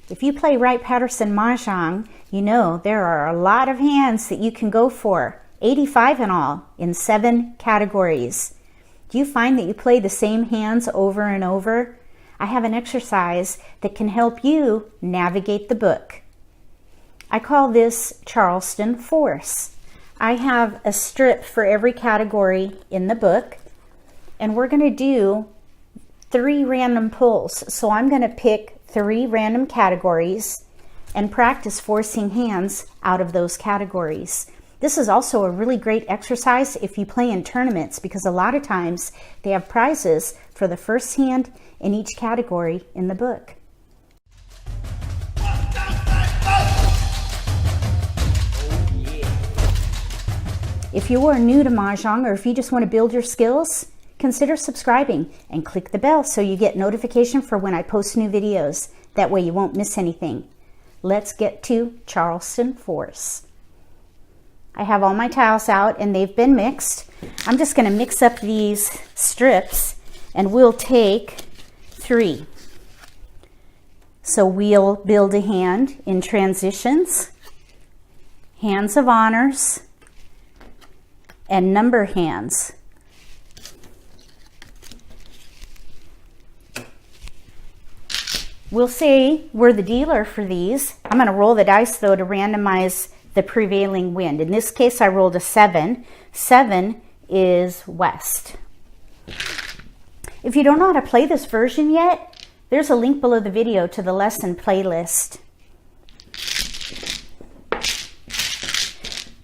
If you play Wright-Patterson Mahjong, you know there are a lot of hands that you can go for, 85 in all, in 7 categories. Do you find that you play the same hands over and over? I have an exercise that can help you navigate the book. I call this Charleston Force. I have a strip for every category in the book, and we're going to do 3 random pulls. So I'm going to pick 3 random categories and practice forcing hands out of those categories. This is also a really great exercise if you play in tournaments, because a lot of times they have prizes for the first hand in each category in the book. If you are new to Mahjong, or if you just want to build your skills, consider subscribing and click the bell so you get notification for when I post new videos. That way you won't miss anything. Let's get to Charleston Force. I have all my tiles out and they've been mixed. I'm just going to mix up these strips and we'll take 3. So we'll build a hand in transitions, hands of honors, and number hands. We'll say we're the dealer for these. I'm going to roll the dice though to randomize the prevailing wind. In this case I rolled a 7. 7 is west. If you don't know how to play this version yet, there's a link below the video to the lesson playlist.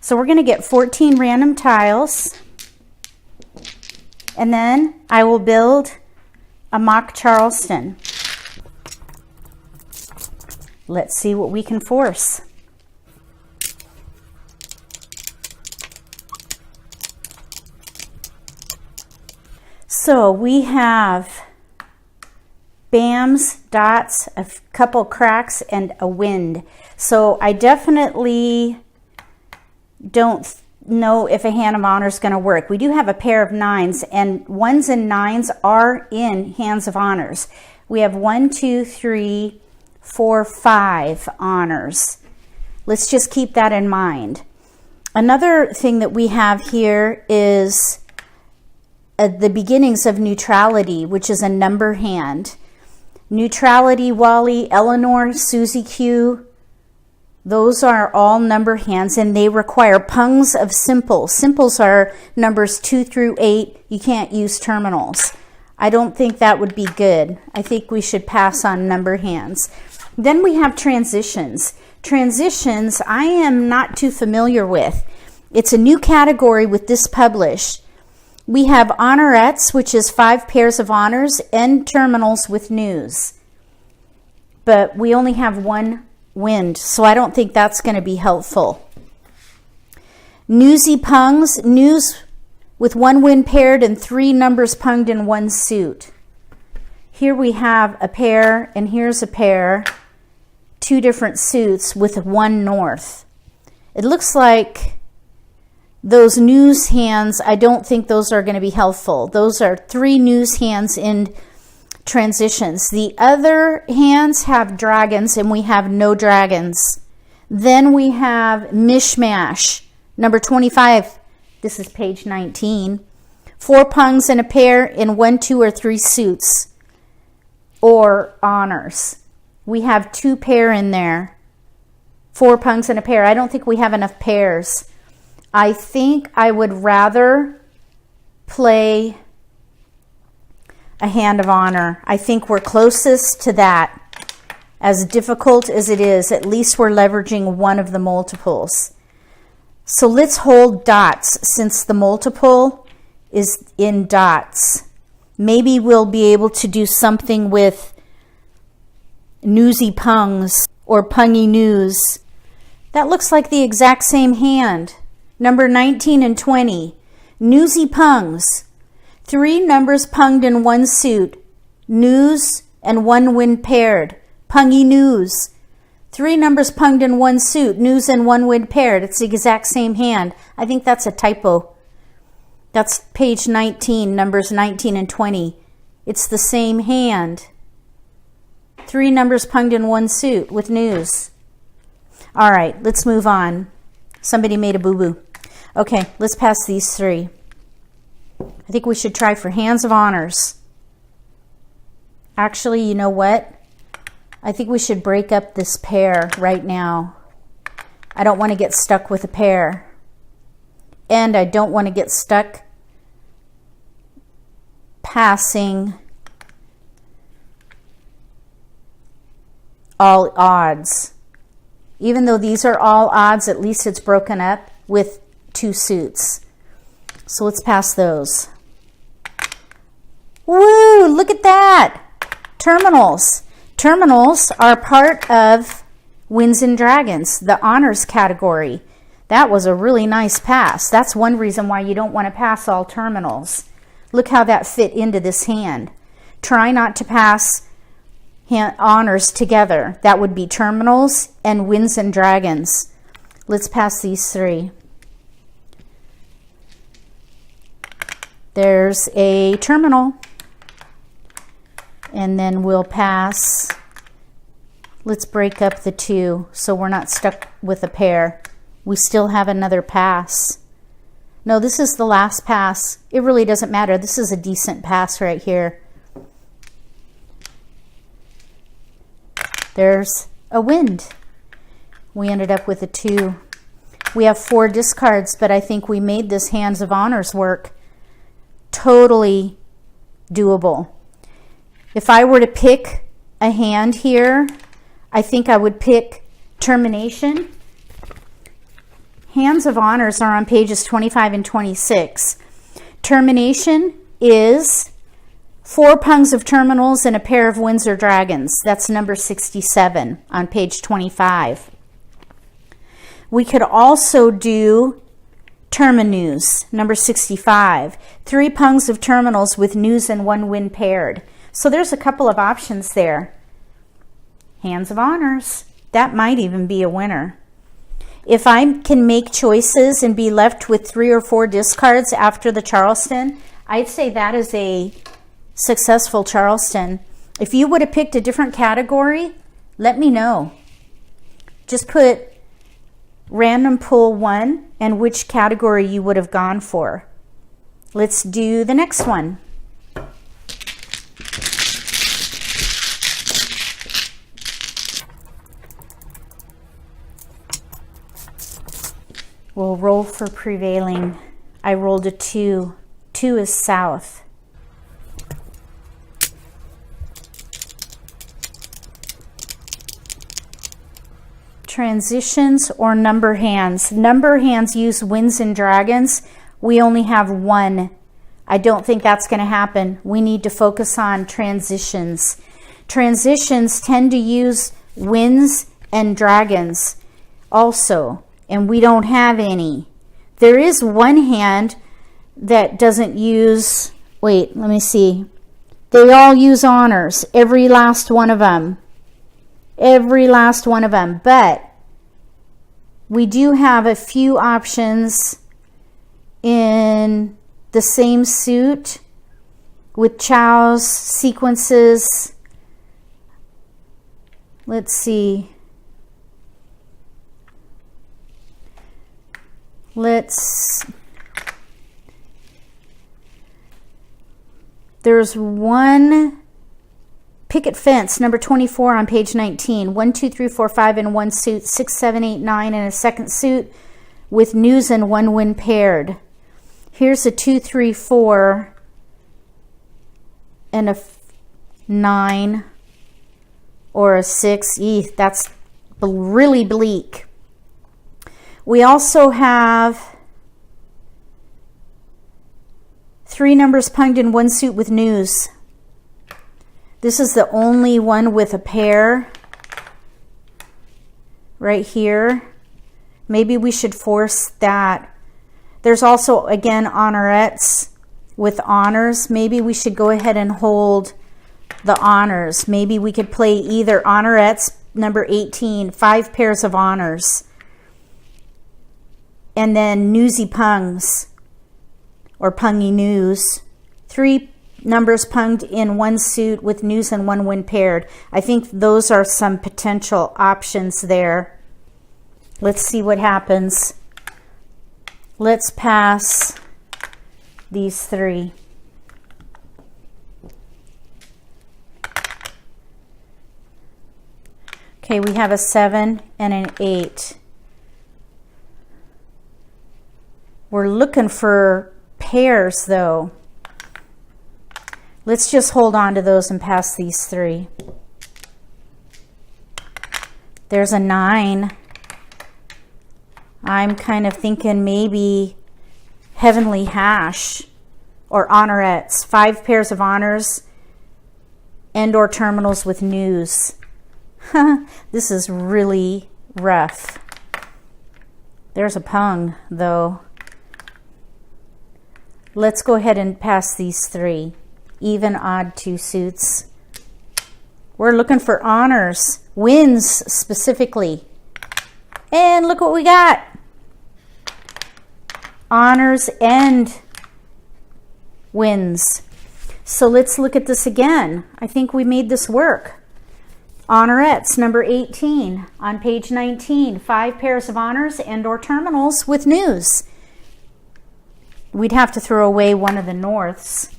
So we're going to get 14 random tiles, and then I will build a mock Charleston. Let's see what we can force. So we have bams, dots, a couple cracks, and a wind. So I definitely don't know if a hand of honor is going to work. We do have a pair of 9s, and 1s and 9s are in hands of honors. We have 1, 2, 3, 4, 5 honors. Let's just keep that in mind. Another thing that we have here is the beginnings of neutrality, which is a number hand. Neutrality, Wally, Eleanor, Susie Q, those are all number hands, and they require pungs of simples. Simples are numbers 2 through 8. You can't use terminals. I don't think that would be good. I think we should pass on number hands. Then we have transitions. Transitions I am not too familiar with. It's a new category with this published. We have honorettes, which is 5 pairs of honors, and terminals with news. But we only have 1 wind, so I don't think that's going to be helpful. Newsy pungs, news with 1 wind paired and 3 numbers punged in 1 suit. Here we have a pair, and here's a pair, 2 different suits with 1 north. It looks like those news hands, I don't think those are going to be helpful. Those are 3 news hands in transitions. The other hands have dragons, and we have no dragons. Then we have mishmash, number 25. This is page 19. 4 pungs and a pair in 1, 2, or 3 suits or honors. We have 2 pair in there. 4 pungs and a pair. I don't think we have enough pairs. I think I would rather play a hand of honor. I think we're closest to that. As difficult as it is, at least we're leveraging one of the multiples. So let's hold dots since the multiple is in dots. Maybe we'll be able to do something with newsy pungs or pungy news. That looks like the exact same hand. Number 19 and 20. Newsy pungs. 3 numbers punged in 1 suit. News and 1 wind paired. Pungy news. 3 numbers punged in 1 suit. News and 1 wind paired. It's the exact same hand. I think that's a typo. That's page 19, numbers 19 and 20. It's the same hand. 3 numbers punged in 1 suit with news. All right, let's move on. Somebody made a boo-boo. Okay, let's pass these 3. I think we should try for hands of honors. Actually, you know what? I think we should break up this pair right now. I don't want to get stuck with a pair. And I don't want to get stuck passing all odds. Even though these are all odds, at least it's broken up with 2 suits. So let's pass those. Woo, look at that. Terminals. Terminals are part of Winds and Dragons, the honors category. That was a really nice pass. That's one reason why you don't want to pass all terminals. Look how that fit into this hand. Try not to pass honors together. That would be terminals and Winds and Dragons. Let's pass these 3. There's a terminal. And then we'll pass. Let's break up the 2 so we're not stuck with a pair. We still have another pass. No, this is the last pass. It really doesn't matter. This is a decent pass right here. There's a wind. We ended up with a 2. We have 4 discards, but I think we made this hands of honors work. Totally doable. If I were to pick a hand here, I think I would pick termination. Hands of honors are on pages 25 and 26. Termination is 4 pungs of terminals and a pair of Winds or Dragons. That's number 67 on page 25. We could also do terminus, number 65. 3 pungs of terminals with news and 1 wind paired. So there's a couple of options there. Hands of honors. That might even be a winner. If I can make choices and be left with 3 or 4 discards after the Charleston, I'd say that is a successful Charleston. If you would have picked a different category, let me know. Just put random pull 1 and which category you would have gone for. Let's do the next one. We'll roll for prevailing. I rolled a 2. 2 is south. Transitions or number hands. Number hands use Winds and Dragons. We only have 1. I don't think that's going to happen. We need to focus on transitions. Transitions tend to use Winds and Dragons also. And we don't have any. There is one hand that doesn't use, wait, let me see. They all use honors, every last one of them. Every last one of them. But we do have a few options in the same suit with chows, sequences. Let's see. There's one picket fence, number 24 on page 19. 1, 2, 3, 4, 5 in 1 suit, 6, 7, 8, 9 in a second suit with news and 1 wind paired. Here's a 2, 3, 4 and a 9 or a 6. That's really bleak. We also have 3 numbers punged in 1 suit with news. This is the only one with a pair right here. Maybe we should force that. There's also, again, honorettes with honors. Maybe we should go ahead and hold the honors. Maybe we could play either honorettes, number 18, 5 pairs of honors. And then newsy pungs or pungy news, 3 numbers punged in one suit with news and one wind paired. I think those are some potential options there. Let's see what happens. Let's pass these three. Okay, we have a 7 and an 8. We're looking for pairs though. Let's just hold on to those and pass these three. There's a 9. I'm kind of thinking maybe heavenly hash or honorettes. 5 pairs of honors and or terminals with news. This is really rough. There's a pung though. Let's go ahead and pass these three. Even, odd 2 suits. We're looking for honors, wins specifically. And look what we got. Honors and wins. So let's look at this again. I think we made this work. Honorettes, number 18 on page 19. 5 pairs of honors and or terminals with news. We'd have to throw away one of the norths,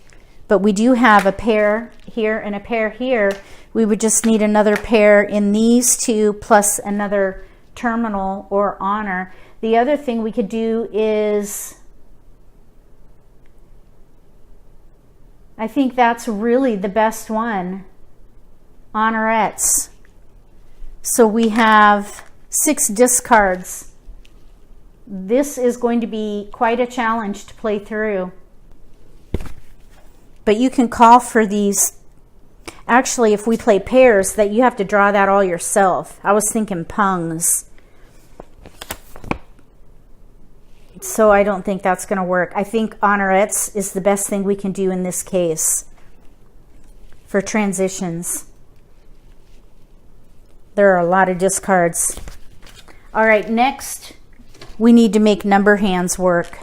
but we do have a pair here and a pair here. We would just need another pair in these two plus another terminal or honor. The other thing we could do is, I think that's really the best one, honorettes. So we have 6 discards. This is going to be quite a challenge to play through. But you can call for these. Actually, if we play pairs, that you have to draw that all yourself. I was thinking pungs. So I don't think that's going to work. I think honorettes is the best thing we can do in this case for transitions. There are a lot of discards. All right, next we need to make number hands work.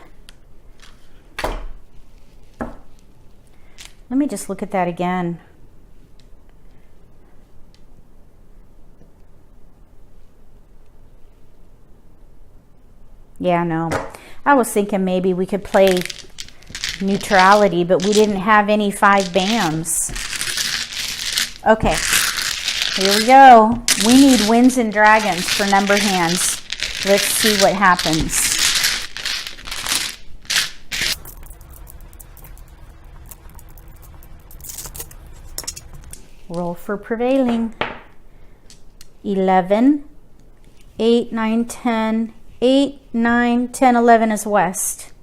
Let me just look at that again. Yeah, no. I was thinking maybe we could play neutrality, but we didn't have any 5 BAMs. Okay, here we go. We need winds and dragons for number hands. Let's see what happens. Roll for prevailing. 11, 8, 9, 10. 8, 9, 10, 11 is west.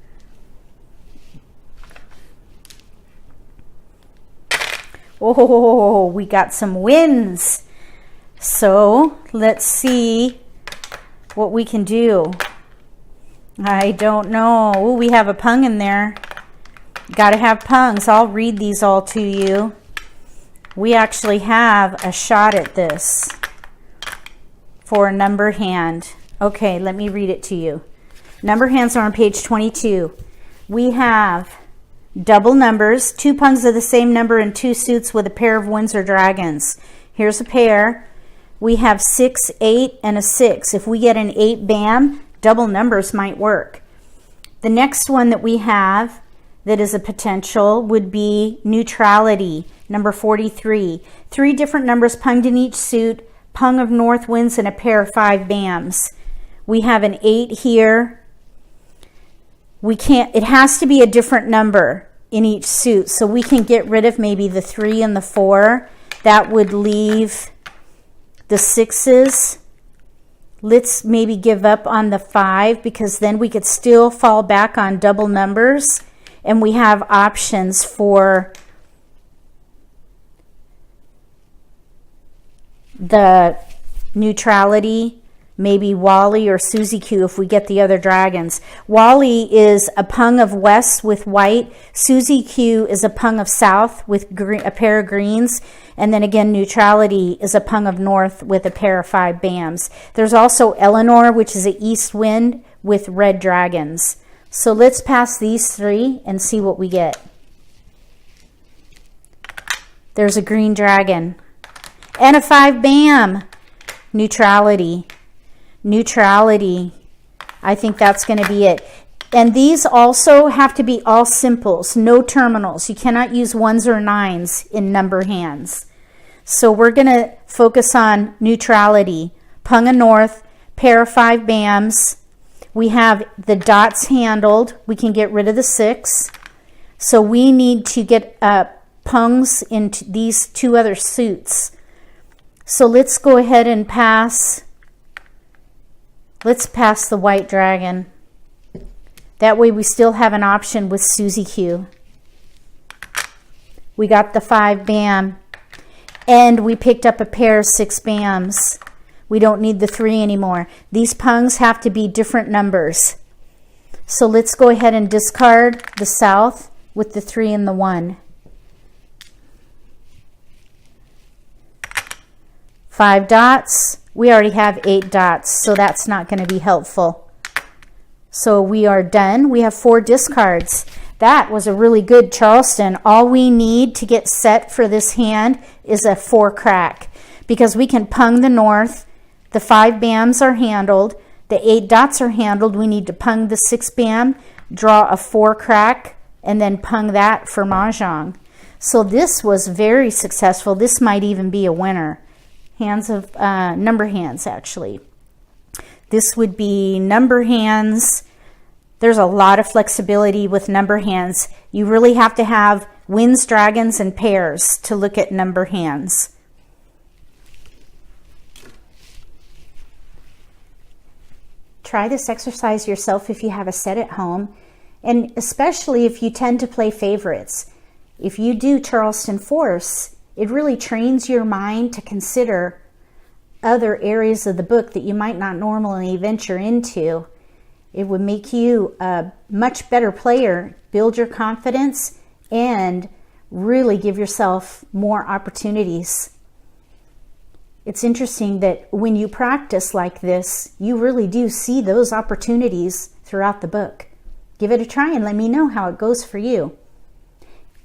Oh, we got some winds. So let's see what we can do. I don't know. Ooh, we have a pung in there. Got to have pungs. I'll read these all to you. We actually have a shot at this for a number hand. Okay, let me read it to you. Number hands are on page 22. We have double numbers, 2 pungs of the same number and 2 suits with a pair of winds or dragons. Here's a pair. We have 6, 8, and a 6. If we get an 8 BAM, double numbers might work. The next one that we have that is a potential would be neutrality, number 43. 3 different numbers punged in each suit, pung of north winds, and a pair of 5 BAMs. We have an 8 here. It has to be a different number in each suit, so we can get rid of maybe the 3 and the 4. That would leave the 6s. Let's maybe give up on the 5, because then we could still fall back on double numbers, and we have options for the neutrality, maybe Wally or Susie Q if we get the other dragons. Wally is a pung of west with white. Susie Q is a pung of south with a pair of greens. And then again, neutrality is a pung of north with a pair of 5 BAMs. There's also Eleanor, which is an east wind with red dragons. So let's pass these 3 and see what we get. There's a green dragon. And a 5 bam. Neutrality. Neutrality. I think that's going to be it. And these also have to be all simples, no terminals. You cannot use 1s or 9s in number hands. So we're going to focus on neutrality. Pung a north, pair of 5 bams. We have the dots handled. We can get rid of the 6. So we need to get pungs into these 2 other suits. So let's go ahead and pass. Let's pass the white dragon. That way we still have an option with Suzy Q. We got the 5 bam. And we picked up a pair of 6 bams. We don't need the 3 anymore. These pungs have to be different numbers. So let's go ahead and discard the south with the 3 and the 1. 5 dots. We already have 8 dots, so that's not going to be helpful. So we are done. We have 4 discards. That was a really good Charleston. All we need to get set for this hand is a 4 crack, because we can pung the north. The 5 bams are handled. The 8 dots are handled. We need to pung the 6 bam, draw a 4 crack, and then pung that for Mahjong. So this was very successful. This might even be a winner. Hands of number hands, actually. This would be number hands. There's a lot of flexibility with number hands. You really have to have winds, dragons, and pairs to look at number hands. Try this exercise yourself if you have a set at home, and especially if you tend to play favorites. If you do Charleston Force, it really trains your mind to consider other areas of the book that you might not normally venture into. It would make you a much better player, build your confidence, and really give yourself more opportunities. It's interesting that when you practice like this, you really do see those opportunities throughout the book. Give it a try and let me know how it goes for you.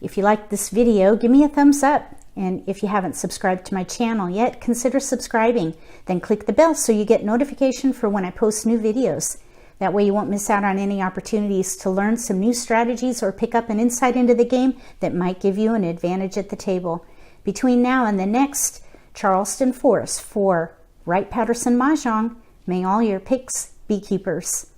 If you liked this video, give me a thumbs up. And if you haven't subscribed to my channel yet, consider subscribing. Then click the bell so you get notification for when I post new videos. That way you won't miss out on any opportunities to learn some new strategies or pick up an insight into the game that might give you an advantage at the table. Between now and the next Charleston Force for Wright-Patterson Mahjong, may all your picks be keepers.